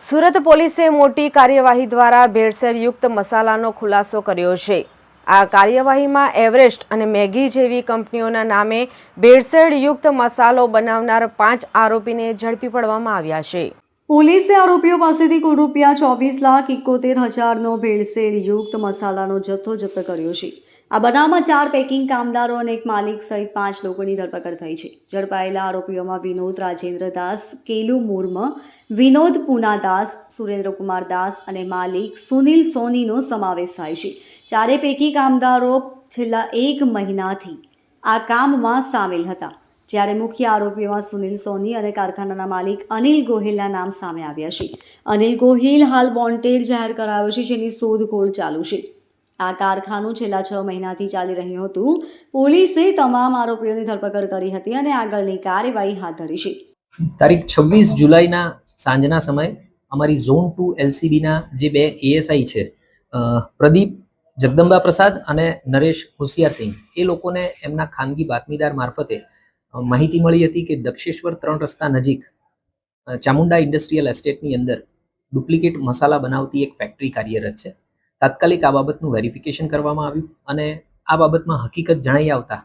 સુરત પોલીસે મોટી કાર્યવાહી દ્વારા ભેળસેળયુક્ત મસાલાનો ખુલાસો કર્યો છે। આ કાર્યવાહીમાં એવરેસ્ટ અને મેગી જેવી કંપનીઓના નામે ભેળસેળયુક્ત મસાલો બનાવનાર 5 આરોપીને ઝડપી પાડવામાં આવ્યા છે। પોલીસે આરોપીઓ પાસેથી કુલ ₹24,71,000નો ભેળસેળયુક્ત મસાલાનો જથ્થો જપ્ત કર્યો છે। આ બનાવમાં 4 પેકિંગ કામદારો અને એક માલિક સહિત 5 લોકોની ધરપકડ થઈ છે। ઝડપાયેલા આરોપીઓમાં વિનોદ રાજેન્દ્ર દાસ, કેલુ મુર્મ, વિનોદ પૂના દાસ, સુરેન્દ્રકુમાર દાસ અને માલિક સુનિલ સોનીનો સમાવેશ થાય છે। ચારે પૈકી કામદારો છેલ્લા 1 મહિનાથી આ કામમાં સામેલ હતા, જ્યારે મુખ્ય આરોપીઓમાં સુનિલ સોની અને કારખાનાના માલિક અનિલ ગોહિલના નામ સામે આવ્યા છે। અનિલ ગોહિલ હાલ વોન્ટેડ જાહેર કરાયો છે, જેની શોધખોળ ચાલુ છે। આ કારખાનું છેલ્લા 6 મહિનાથી ચાલી રહ્યું હતું। પોલીસે તમામ આરોપીઓની ધરપકડ કરી હતી અને આગળની કાર્યવાહી હાથ ધરી છે। તારીખ 26 જુલાઈના સાંજના સમયે અમારી ઝોન 2 એલસીબીના જે 2 એએસઆઈ છે, પ્રદીપ જગદંબા પ્રસાદ અને નરેશ હોશિયારસિંહ, એ લોકોને એમના ખાનગી બાતમીદાર મારફતે માહિતી મળી હતી કે દક્ષેશ્વર 3 રસ્તા નજીક ચામુંડા ઇન્ડસ્ટ્રીયલ એસ્ટેટની અંદર ડુપ્લિકેટ મસાલા બનાવતી એક ફેક્ટરી કાર્યરત છે। તાત્કાલિક આ બાબતનું વેરિફિકેશન કરવામાં આવ્યું અને આ બાબતમાં હકીકત જણાઈ આવતા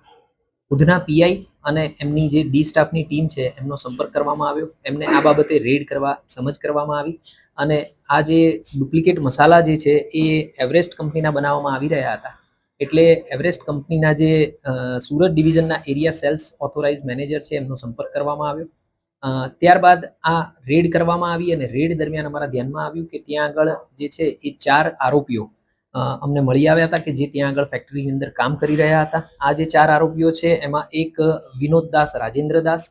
ઉધના પીઆઈ અને એમની જે ડી સ્ટાફની ટીમ છે એમનો સંપર્ક કરવામાં આવ્યો। એમને આ બાબતે રેડ કરવા સમજ કરવામાં આવી અને આ જે ડુપ્લિકેટ મસાલા જે છે એ એવરેસ્ટ કંપનીના બનાવવામાં આવી રહ્યા હતા। એટલે એવરેસ્ટ કંપનીના જે સુરત ડિવિઝનના એરિયા સેલ્સ ઓથોરાઇઝ મેનેજર છે એમનો સંપર્ક કરવામાં આવ્યો। ત્યારબાદ આ રેડ કરવામાં આવી અને રેડ દરમિયાન અમારા ધ્યાનમાં આવ્યું કે ત્યાં આગળ જે છે એ 4 આરોપીઓ અમને મળી આવ્યા હતા કે જે ત્યાં આગળ ફેક્ટરીની અંદર કામ કરી રહ્યા હતા। આ જે 4 આરોપીઓ છે એમાં એક વિનોદદાસ રાજેન્દ્ર દાસ,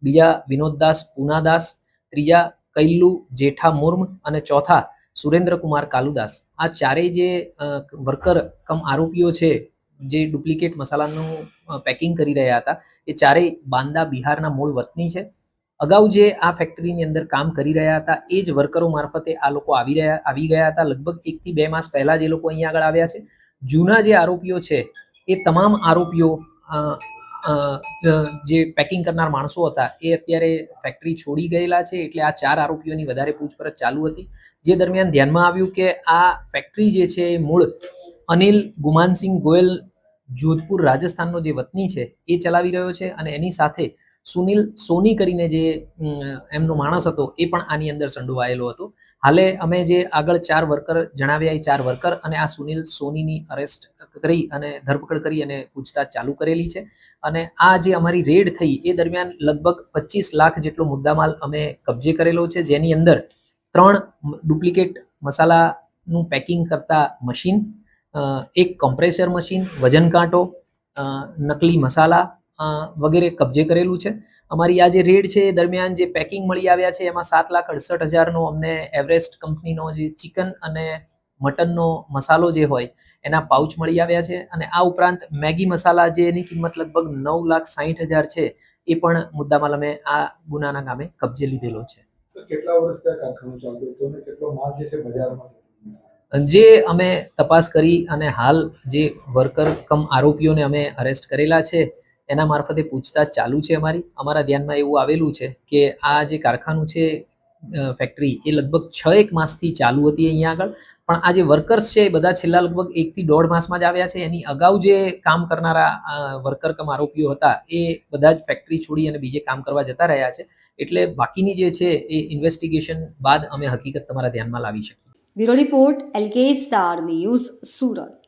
બીજા વિનોદદાસ પૂનાદાસ, ત્રીજા કૈલ્લુ જેઠા મુર્મ અને ચોથા સુરેન્દ્રકુમાર કાલુદાસ। આ ચારેય જે વર્કર કમ આરોપીઓ છે જે ડુપ્લિકેટ મસાલાનું પેકિંગ કરી રહ્યા હતા એ ચારેય બાંદા બિહારના મૂળ વતની છે। અગાઉ જે આ ફેક્ટરીની અંદર કામ કરી રહ્યા હતા એ જ વર્કરો મારફતે આ લોકો આવી ગયા હતા। લગભગ 1 થી 2 માસ પહેલા જે લોકો અહીંયા આગળ આવ્યા છે। જૂના જે આરોપીઓ છે એ તમામ આરોપીઓ જે પેકિંગ કરનાર માણસો હતા એ અત્યારે ફેક્ટરી છોડી ગયેલા છે। એટલે આ 4 આરોપીઓની વધારે પૂછપરછ ચાલુ હતી, જે દરમિયાન ધ્યાનમાં આવ્યું કે આ ફેક્ટરી જે છે એ મૂળ અનિલ ગુમાનસિંહ ગોયલ જોધપુર રાજસ્થાનનો જે વતની છે એ ચલાવી રહ્યો છે અને એની સાથે સુનિલ સોની કરીને જે એમનો માણસ હતો એ પણ આની અંદર સંડોવાયેલો હતો। હાલે અમે જે આગળ 4 વર્કર જણાવ્યા એ 4 વર્કર અને આ સુનિલ સોનીની અરેસ્ટ કરી અને ધરપકડ કરી અને પૂછતાછ ચાલુ કરેલી છે। અને આ જે અમારી રેડ થઈ એ દરમિયાન લગભગ 25 લાખ જેટલો મુદ્દામાલ અમે કબજે કરેલો છે, જેની અંદર 3 ડુપ્લિકેટ મસાલાનું પેકિંગ કરતા મશીન, એક કમ્પ્રેસર મશીન, વજન કાંટો, નકલી મસાલા વગેરે કબજે કરેલું છે। અમારી આ જે રેડ છે એ દરમિયાન જે પેકિંગ મળી આવ્યા છે એમાં 7,68,000નો અમને એવરેસ્ટ કંપનીનો જે ચિકન અને મટનનો મસાલો જે હોય એના પાઉચ મળી આવ્યા છે અને આ ઉપરાંત મેગી મસાલા જેની કિંમત લગભગ 9,60,000 છે એ પણ મુદ્દામાલ અમે આ ગુનાના કામે કબજે લીધેલો છે। કેટલા વર્ષથી આ કારખાનું ચાલતું હતું અને કેટલો માલ જે છે બજારમાં જે અમે તપાસ કરી અને હાલ જે વર્કર કમ આરોપીઓને અમે અરેસ્ટ કરેલા છે એના મારફતે પૂછતાછ ચાલુ છે। અમારા ધ્યાનમાં એવું આવેલું છે કે આ જે કારખાનું છે ફેક્ટરી એ લગભગ 6-1 માસથી ચાલુ હતી અહીંયા આગળ, પણ આ જે વર્કર્સ છે એ બધા છેલ્લા લગભગ 1 થી 1.5 માસમાં જ આવ્યા છે। એની અગાઉ જે કામ કરનારા વર્કર કમ આરોપીઓ હતા એ બધા જ ફેક્ટરી છોડી અને બીજે કામ કરવા જતા રહ્યા છે। એટલે બાકીની જે છે એ ઇન્વેસ્ટિગેશન બાદ અમે હકીકત તમારા ધ્યાનમાં લાવી શકીએ। Bureau report, LK star news, Surat.